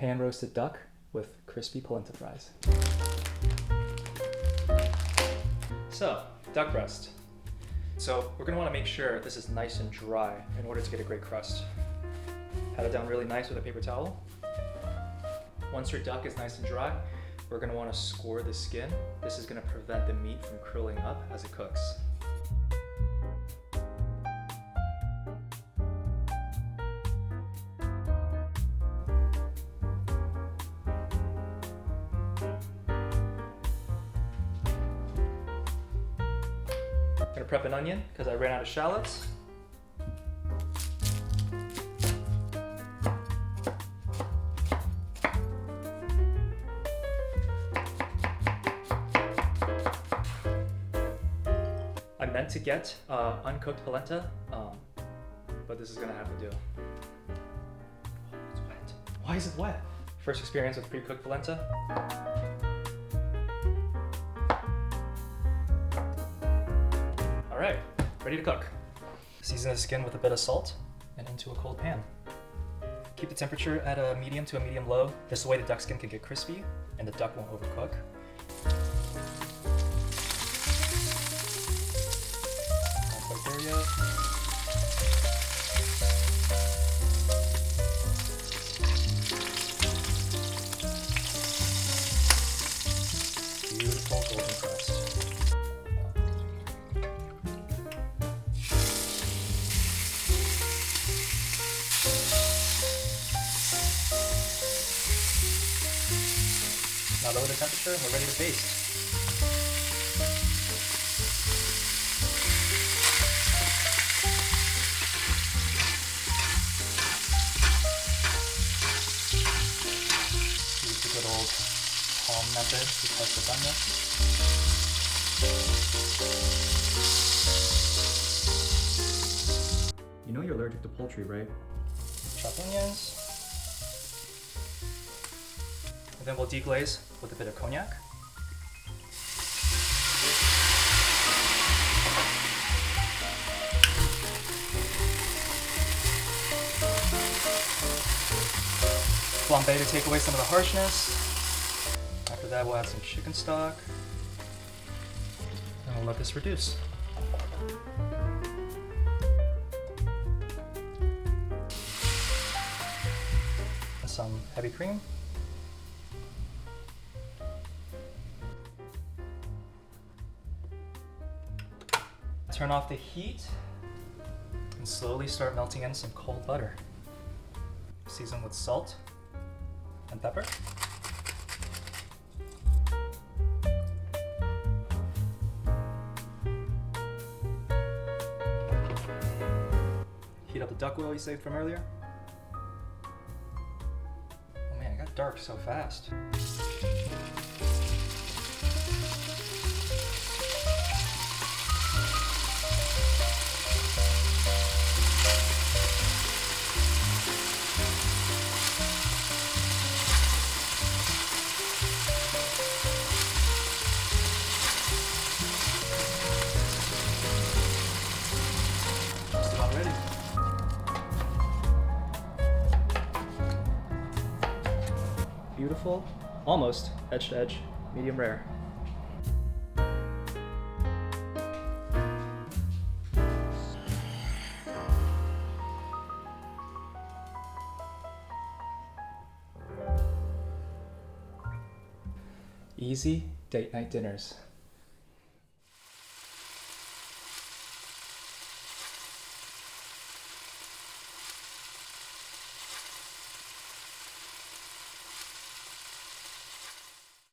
pan-roasted duck with crispy polenta fries. So, duck breast. So we're going to want to make sure this is nice and dry in order to get a great crust. Pat it down really nice with a paper towel. Once your duck is nice and dry, we're going to want to score the skin. This is going to prevent the meat from curling up as it cooks. I'm going to prep an onion because I ran out of shallots. I meant to get uncooked polenta, but this is going to have to do. Oh, it's wet. Why is it wet? First experience with pre-cooked polenta. Alright, ready to cook. Season the skin with a bit of salt and into a cold pan. Keep the temperature at a medium to a medium low. This way the duck skin can get crispy and the duck won't overcook. Not quite there yet. Beautiful golden crust. Now lower the temperature and we're ready to baste. Use the good old palm method to test the doneness. You know you're allergic to poultry, right? Chopped onions. And then we'll deglaze with a bit of cognac. Flamè to take away some of the harshness. After that, we'll add some chicken stock. And we'll let this reduce. And some heavy cream. Turn off the heat and slowly start melting in some cold butter. Season with salt and pepper. Heat up the duck oil you saved from earlier. Oh man, it got dark so fast. Beautiful, almost edge to edge, medium rare. Easy date night dinners.